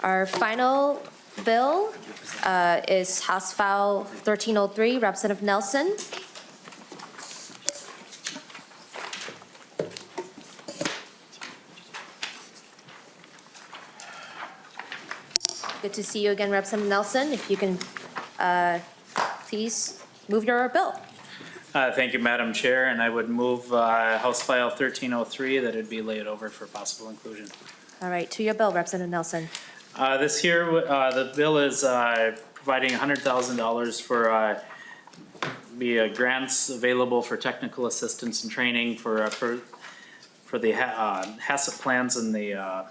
Our final bill is House File 1303, Representative Nelson. Good to see you again, Representative Nelson. If you can please move your bill. Thank you, Madam Chair, and I would move House File 1303 that it be laid over for possible inclusion. All right, to your bill, Representative Nelson. This here, the bill is providing $100,000 for grants available for technical assistance and training for the HACCP plans and the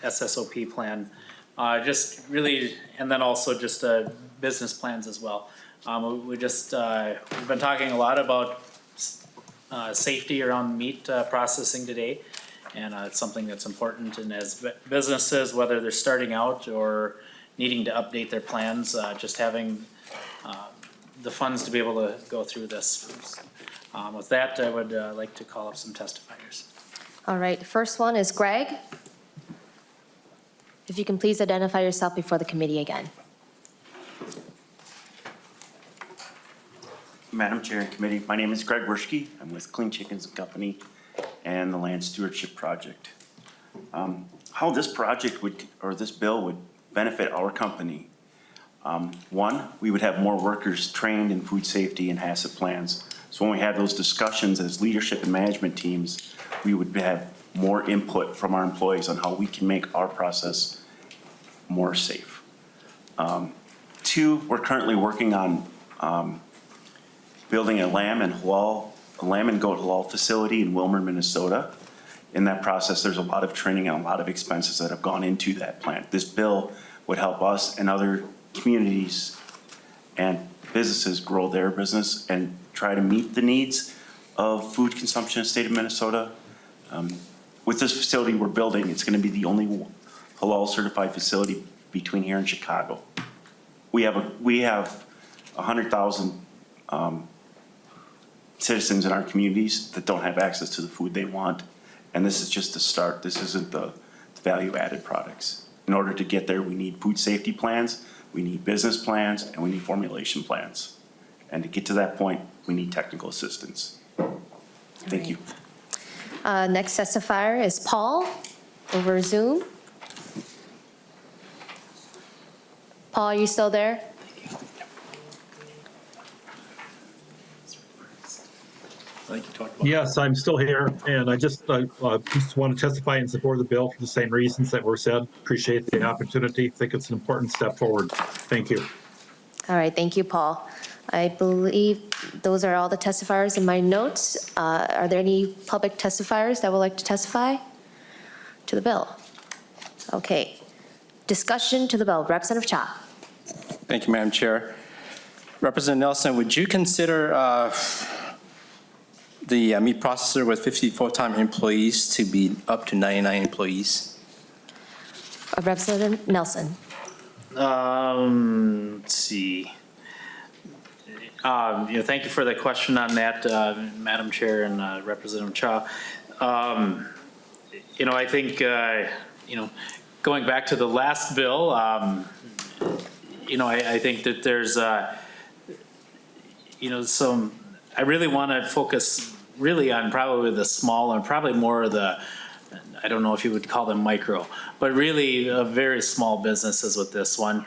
SSOP plan. Just really, and then also just business plans as well. We've been talking a lot about safety around meat processing today, and it's something that's important. And as businesses, whether they're starting out or needing to update their plans, just having the funds to be able to go through this. With that, I would like to call up some testifiers. All right, the first one is Greg. If you can please identify yourself before the committee again. Madam Chair and Committee, my name is Greg Werschke. I'm with Clean Chickens and Company and the Land Stewardship Project. How this project this bill would benefit our company. One, we would have more workers trained in food safety and HACCP plans. So when we have those discussions as leadership and management teams, we would have more input from our employees on how we can make our process more safe. Two, we're currently working on building a lamb and goat halal facility in Wilmer, Minnesota. In that process, there's a lot of training and a lot of expenses that have gone into that plant. This bill would help us and other communities and businesses grow their business and try to meet the needs of food consumption in the state of Minnesota. With this facility we're building, it's going to be the only halal certified facility between here and Chicago. We have 100,000 citizens in our communities that don't have access to the food they want, and this is just the start. This isn't the value-added products. In order to get there, we need food safety plans, we need business plans, and we need formulation plans. And to get to that point, we need technical assistance. Thank you. Next testifier is Paul over Zoom. Paul, are you still there? Yes, I'm still here, and I just want to testify in support of the bill for the same reasons that were said. Appreciate the opportunity. Think it's an important step forward. Thank you. All right, thank you, Paul. I believe those are all the testifiers in my notes. Are there any public testifiers that would like to testify to the bill? Okay. Discussion to the bill. Representative Cha. Thank you, Madam Chair. Representative Nelson, would you consider the meat processor with 50 full-time employees to be up to 99 employees? Representative Nelson. Let's see. Thank you for the question on that, Madam Chair and Representative Cha. I think, going back to the last bill, I think that there's, I really want to focus really on probably the small and probably more of the, I don't know if you would call them micro, but really very small businesses with this one.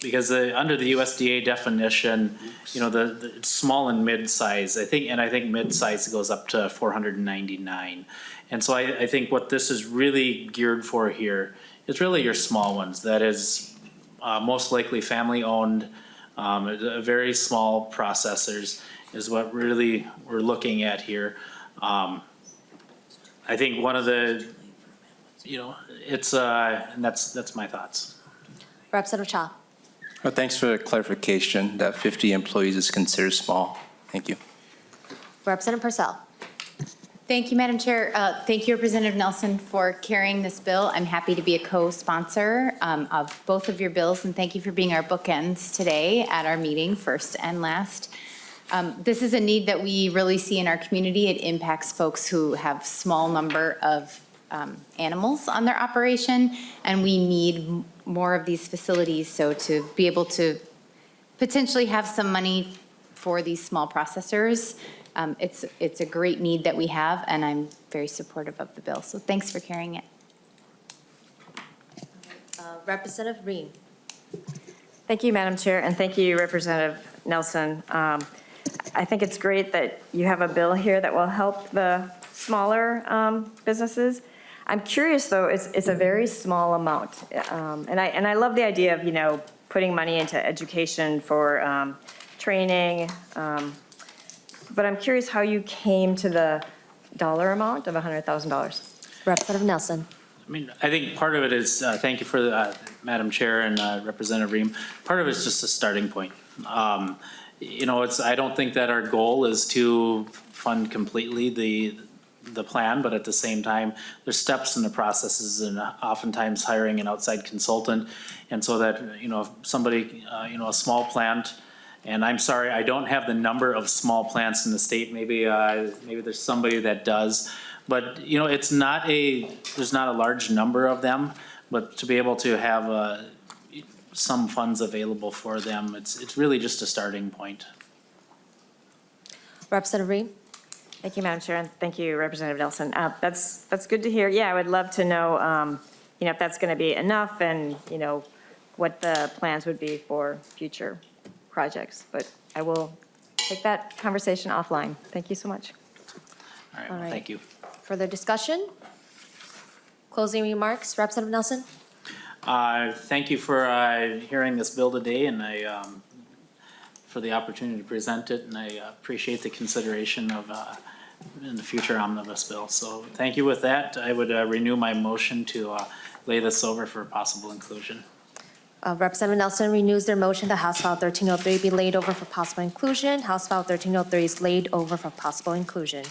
Because under the USDA definition, the small and mid-size, I think mid-size goes up to 499. And so I think what this is really geared for here is really your small ones. That is most likely family-owned, very small processors is what really we're looking at here. I think one of the, it's, and that's my thoughts. Representative Cha. Well, thanks for the clarification that 50 employees is considered small. Thank you. Representative Purcell. Thank you, Madam Chair. Thank you, Representative Nelson, for carrying this bill. I'm happy to be a co-sponsor of both of your bills, and thank you for being our bookends today at our meeting, first and last. This is a need that we really see in our community. It impacts folks who have small number of animals on their operation, and we need more of these facilities. So to be able to potentially have some money for these small processors, it's a great need that we have, and I'm very supportive of the bill. So thanks for carrying it. Representative Ream. Thank you, Madam Chair, and thank you, Representative Nelson. I think it's great that you have a bill here that will help the smaller businesses. I'm curious, though, it's a very small amount. And I love the idea of, putting money into education for training. But I'm curious how you came to the dollar amount of $100,000. Representative Nelson. I mean, I think part of it is, thank you for the, Madam Chair and Representative Ream, part of it is just a starting point. I don't think that our goal is to fund completely the plan, but at the same time, there's steps in the processes and oftentimes hiring an outside consultant. And so that, if somebody, a small plant, and I'm sorry, I don't have the number of small plants in the state, maybe there's somebody that does. But, there's not a large number of them, but to be able to have some funds available for them, it's really just a starting point. Representative Ream. Thank you, Madam Chair, and thank you, Representative Nelson. That's good to hear. Yeah, I would love to know, if that's going to be enough and, what the plans would be for future projects. But I will take that conversation offline. Thank you so much. All right, All well, right. thank you. Further discussion? Closing remarks, Representative Nelson? Thank you for hearing this bill today, and for the opportunity to present it, and I appreciate the consideration of in the future omnibus bill. So thank you. With that, I would renew my motion to lay this over for possible inclusion. Representative Nelson renews their motion that House File 1303 be laid over for possible inclusion. House File 1303 is laid over for possible inclusion.